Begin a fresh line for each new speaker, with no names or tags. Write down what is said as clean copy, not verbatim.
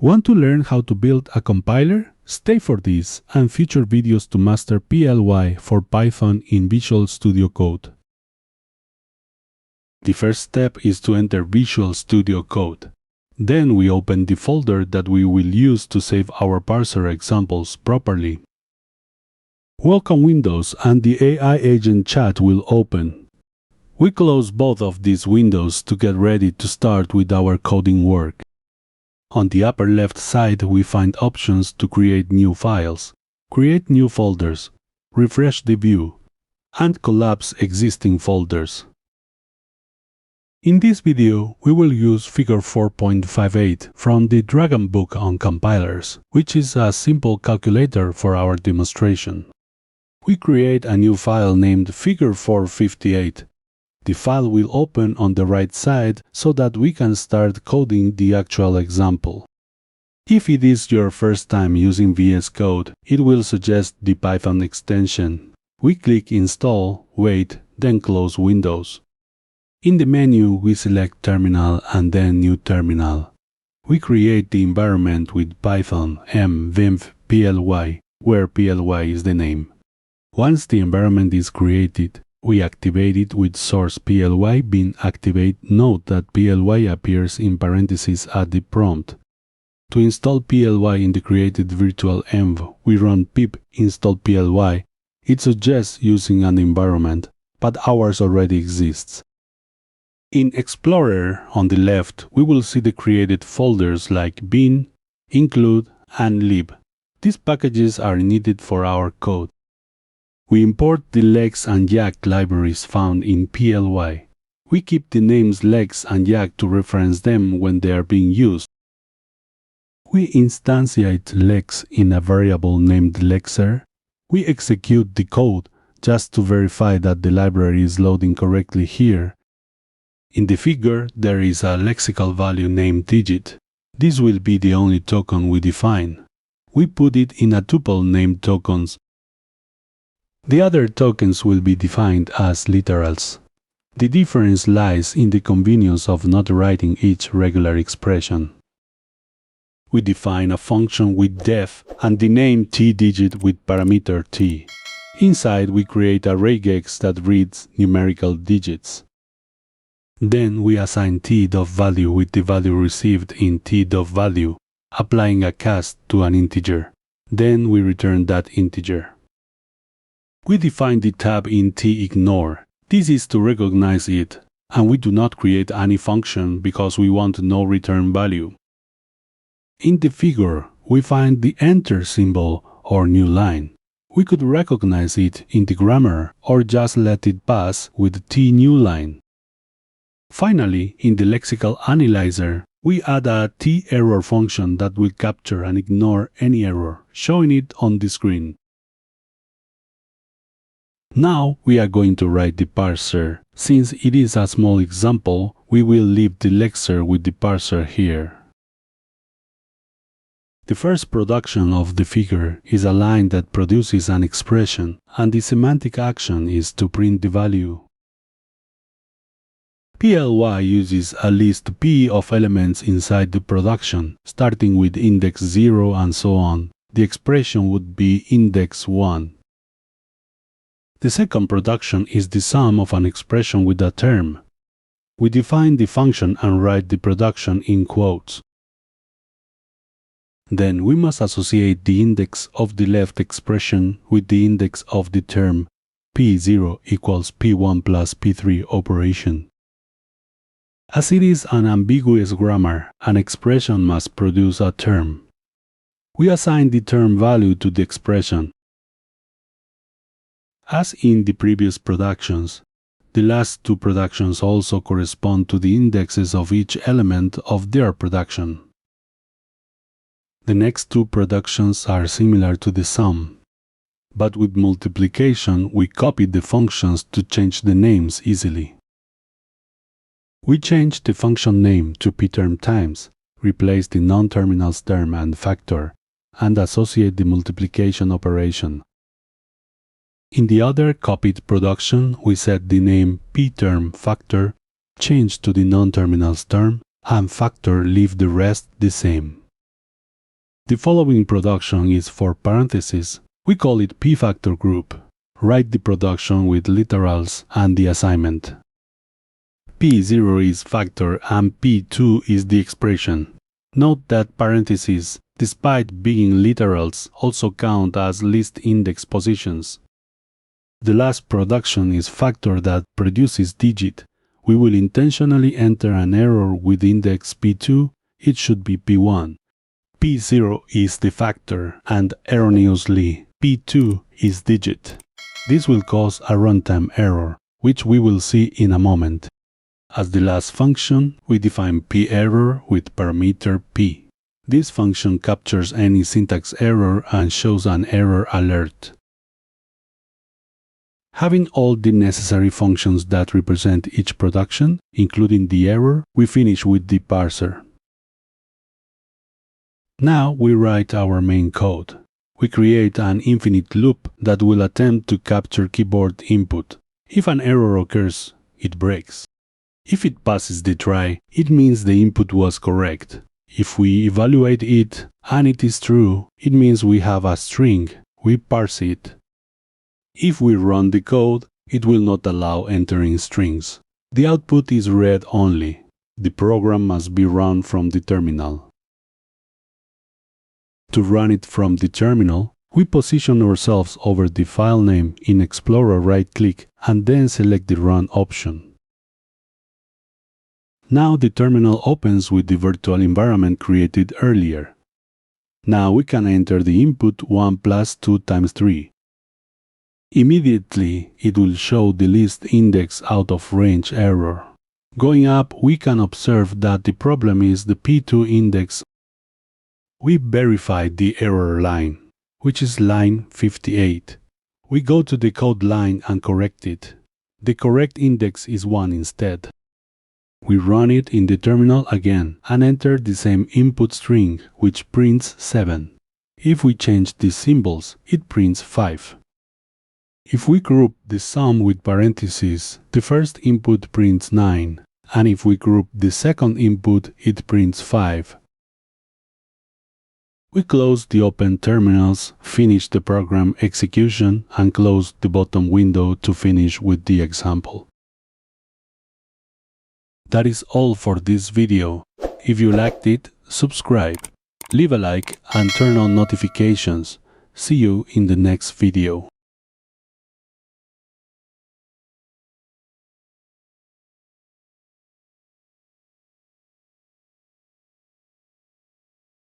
Want to learn how to build a compiler? Stay for this and future videos to master PLY for Python in Visual Studio Code. The first step is to enter Visual Studio Code. Then we open the folder that we will use to save our parser examples properly. Welcome windows and the AI agent chat will open. We close both of these windows to get ready to start with our coding work. On the upper left side we find options to create new files, create new folders, refresh the view, and collapse existing folders. In this video, we will use figure 4.58 from the Dragon book on compilers, which is a simple calculator for our demonstration. We create a new file named figure 458. The file will open on the right side so that we can start coding the actual example. If it is your first time using VS Code, it will suggest the Python extension. We click Install, wait, then close Windows. In the menu, we select Terminal and then New Terminal. We create the environment with Python env PLY, where PLY is the name. Once the environment is created, we activate it with source PLY bin activate. Note that PLY appears in parentheses at the prompt. To install PLY in the created virtual env, we run pip install PLY. It suggests using an environment, but ours already exists. In Explorer on the left, we will see the created folders like bin, include, and lib. These packages are needed for our code. We import the Lex and Yacc libraries found in PLY. We keep the names Lex and Yacc to reference them when they are being used. We instantiate Lex in a variable named Lexer. We execute the code just to verify that the library is loading correctly here. In the figure, there is a lexical value named digit. This will be the only token we define. We put it in a tuple named tokens. The other tokens will be defined as literals. The difference lies in the convenience of not writing each regular expression. We define a function with def and the name tDigit with parameter t. Inside we create a regex that reads numerical digits. Then we assign t.value with the value received in t.value, applying a cast to an integer. Then we return that integer. We define the tab in tignore. This is to recognize it, and we do not create any function because we want no return value. In the figure, we find the enter symbol or new line. We could recognize it in the grammar or just let it pass with tNewLine. Finally, in the lexical analyzer, we add a terror function that will capture and ignore any error, showing it on the screen. Now we are going to write the parser. Since it is a small example, we will leave the Lexer with the parser here. The first production of the figure is a line that produces an expression, and the semantic action is to print the value. PLY uses a list P of elements inside the production, starting with index 0 and so on. The expression would be index 1. The second production is the sum of an expression with a term. We define the function and write the production in quotes. Then we must associate the index of the left expression with the index of the term P0 equals P1 plus P3 operation. As it is an ambiguous grammar, an expression must produce a term. We assign the term value to the expression. As in the previous productions, the last two productions also correspond to the indexes of each element of their production. The next two productions are similar to the sum, but with multiplication we copied the functions to change the names easily. We changed the function name to pterm times, replace the non-terminals term and factor, and associate the multiplication operation. In the other copied production, we set the name pterm factor, change to the non-terminals term, and factor leave the rest the same. The following production is for parentheses. We call it p-factor group. Write the production with literals and the assignment. P0 is factor and P2 is the expression. Note that parentheses, despite being literals, also count as list index positions. The last production is factor that produces digit. We will intentionally enter an error with index P2, it should be P1. P0 is the factor and erroneously P2 is digit. This will cause a runtime error, which we will see in a moment. As the last function, we define p-error with parameter p. This function captures any syntax error and shows an error alert. Having all the necessary functions that represent each production, including the error, we finish with the parser. Now we write our main code. We create an infinite loop that will attempt to capture keyboard input. If an error occurs, it breaks. If it passes the try, it means the input was correct. If we evaluate it and it is true, it means we have a string. We parse it. If we run the code, it will not allow entering strings. The output is read only. The program must be run from the terminal. To run it from the terminal, we position ourselves over the file name in Explorer, right-click, and then select the Run option. Now the terminal opens with the virtual environment created earlier. Now we can enter the input 1 plus 2 times 3. Immediately, it will show the list index out of range error. Going up, we can observe that the problem is the P2 index. We verify the error line, which is line 58. We go to the code line and correct it. The correct index is 1 instead. We run it in the terminal again and enter the same input string, which prints 7. If we change the symbols, it prints 5. If we group the sum with parentheses, the first input prints 9, and if we group the second input, it prints 5. We close the open terminals, finish the program execution, and close the bottom window to finish with the example. That is all for this video. If you liked it, subscribe, leave a like, and turn on notifications. See you in the next video.